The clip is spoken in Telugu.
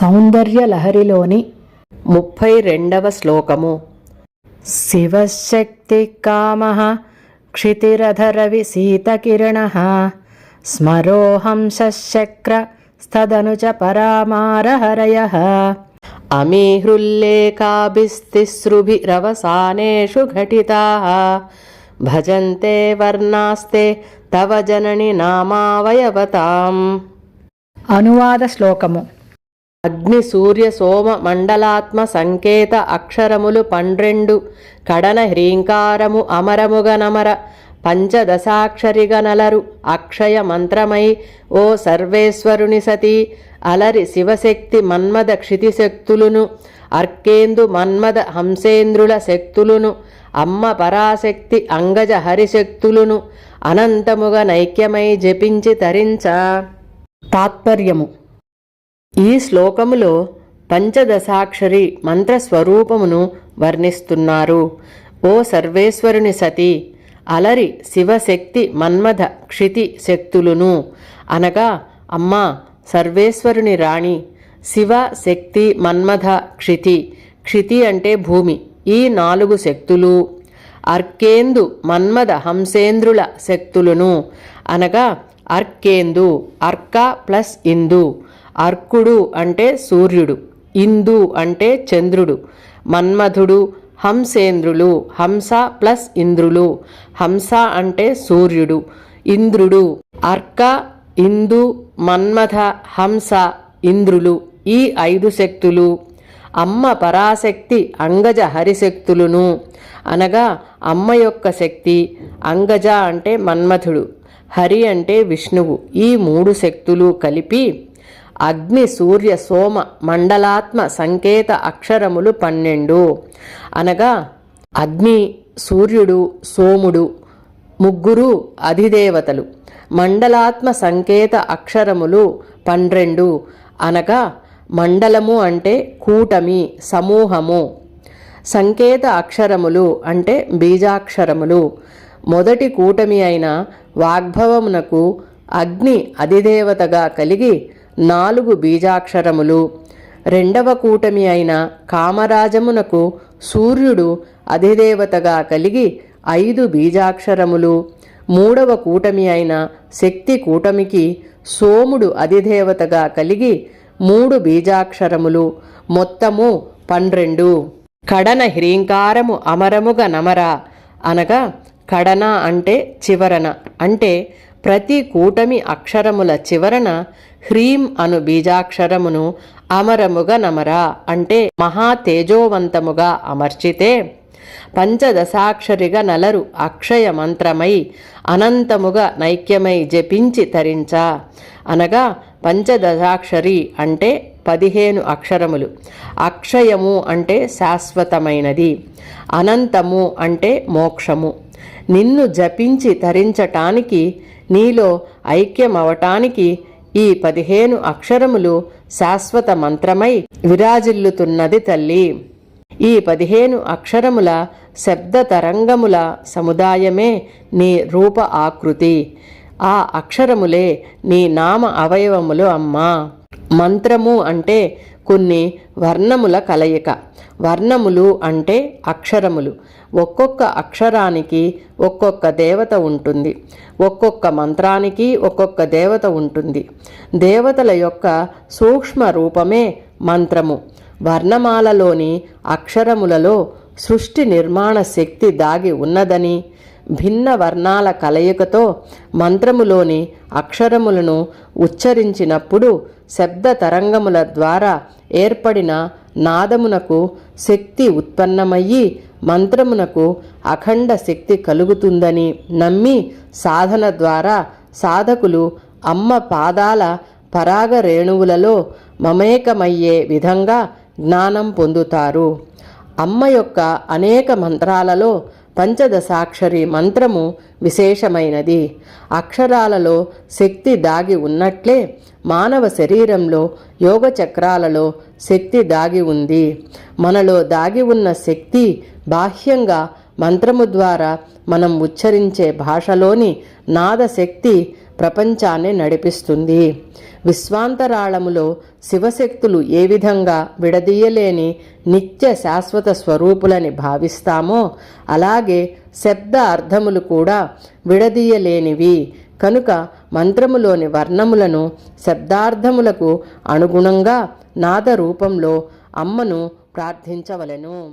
సౌందర్యలహరిలోని 32వ శ్లోకము. శివశక్తి కామః క్షితిరధరవిసీతకిరణః స్మరోహంసశక్ర స్తదనుచ పరామారహరయః అమీహృల్లేఖాభిస్తిస్రుభిరవసానేషు ఘటితాః భజంతే వర్ణాస్తే తవ జనని నామావయవతాం. అనువాద శ్లోకము. అగ్ని సూర్య సోమ మండలాత్మ సంకేత అక్షరములు 12 కడన హ్రీంకారము అమరముగ నమర పంచదశాక్షరిగ నలరు అక్షయ మంత్రమై ఓ సర్వేశ్వరుని సతీ అలరి శివశక్తి మన్మద క్షితిశక్తులును అర్కేందు మన్మద హంసేంద్రుల శక్తులును అమ్మ పరాశక్తి అంగజ హరిశక్తులును అనంతముగ నైక్యమై జపించి తరించ. తాత్పర్యము. ఈ శ్లోకములో పంచదశాక్షరి మంత్రస్వరూపమును వర్ణిస్తున్నారు. ఓ సర్వేశ్వరుని సతీ అలరి శివశక్తి మన్మథ క్షితి శక్తులును అనగా అమ్మా సర్వేశ్వరుని రాణి శివ శక్తి మన్మథ క్షితి. క్షితి అంటే భూమి. ఈ 4 శక్తులు అర్కేందు మన్మథ హంసేంద్రుల శక్తులును అనగా అర్కేందు అర్క ప్లస్ ఇందు. అర్కుడు అంటే సూర్యుడు, ఇందు అంటే చంద్రుడు, మన్మధుడు, హంసేంద్రులు హంస ప్లస్ ఇంద్రులు. హంస అంటే సూర్యుడు, ఇంద్రుడు. అర్క ఇందు మన్మథ హంస ఇంద్రులు ఈ 5 శక్తులు. అమ్మ పరాశక్తి అంగజ హరిశక్తులును అనగా అమ్మ యొక్క శక్తి. అంగజ అంటే మన్మథుడు, హరి అంటే విష్ణువు. ఈ 3 శక్తులు కలిపి అగ్ని సూర్య సోమ మండలాత్మ సంకేత అక్షరములు 12 అనగా అగ్ని సూర్యుడు సోముడు ముగ్గురు అధిదేవతలు. మండలాత్మ సంకేత అక్షరములు 12 అనగా మండలము అంటే కూటమి సమూహము. సంకేత అక్షరములు అంటే బీజాక్షరములు. మొదటి కూటమి అయిన వాగ్భవమునకు అగ్ని అధిదేవతగా కలిగి 4 బీజాక్షరములు. రెండవ కూటమి అయిన కామరాజమునకు సూర్యుడు అధిదేవతగా కలిగి 5 బీజాక్షరములు. మూడవ కూటమి అయిన శక్తి కూటమికి సోముడు అధిదేవతగా కలిగి 3 బీజాక్షరములు. మొత్తము 12. కడన హ్రీంకారము అమరముగ నమర అనగా కడన అంటే చివరన. అంటే ప్రతి కూటమి అక్షరముల చివరన హ్రీం అను బీజాక్షరమును అమరముగ నమర అంటే మహా తేజోవంతముగా అమర్చితే పంచదశాక్షరిగా నలరు అక్షయ మంత్రమై అనంతముగా నైక్యమై జపించి తరించ అనగా పంచదశాక్షరి అంటే 15 అక్షరములు. అక్షయము అంటే శాశ్వతమైనది, అనంతము అంటే మోక్షము. నిన్ను జపించి తరించటానికి నీలో ఐక్యమవటానికి ఈ 15 అక్షరములు శాశ్వత మంత్రమై విరాజిల్లుతున్నది తల్లి. ఈ 15 అక్షరముల శబ్ద తరంగముల సముదాయమే నీ రూప ఆకృతి. ఆ అక్షరములే నీ నామ అవయవములు అమ్మా. మంత్రము అంటే కొన్ని వర్ణముల కలయిక. వర్ణములు అంటే అక్షరములు. ఒక్కొక్క అక్షరానికి ఒక్కొక్క దేవత ఉంటుంది. ఒక్కొక్క మంత్రానికి ఒక్కొక్క దేవత ఉంటుంది. దేవతల యొక్క సూక్ష్మ రూపమే మంత్రము. వర్ణమాలలోని అక్షరములలో సృష్టి నిర్మాణ శక్తి దాగి ఉన్నదని, భిన్న వర్ణాల కలయికతో మంత్రములోని అక్షరములను ఉచ్చరించినప్పుడు శబ్ద తరంగముల ద్వారా ఏర్పడిన నాదమునకు శక్తి ఉత్పన్నమయ్యి మంత్రమునకు అఖండ శక్తి కలుగుతుందని నమ్మి సాధన ద్వారా సాధకులు అమ్మ పాదాల పరాగ రేణువులలో మమేకమయ్యే విధంగా జ్ఞానం పొందుతారు. అమ్మ యొక్క అనేక మంత్రాలలో పంచదశాక్షరి మంత్రము విశేషమైనది. అక్షరాలలో శక్తి దాగి ఉన్నట్లే మానవ శరీరంలో యోగ చక్రాలలో శక్తి దాగి ఉంది. మనలో దాగి ఉన్న శక్తి బాహ్యంగా మంత్రము ద్వారా మనం ఉచ్చరించే భాషలోని నాదశక్తి ప్రపంచాన్ని నడిపిస్తుంది. విశ్వాంతరాళములో శివశక్తులు ఏ విధంగా విడదీయలేని నిత్య శాశ్వత స్వరూపులని భావిస్తామో అలాగే శబ్ద అర్థములు కూడా విడదీయలేనివి. కనుక మంత్రములోని వర్ణములను శబ్దార్థములకు అనుగుణంగా నాద రూపంలో అమ్మను ప్రార్థించవలెను.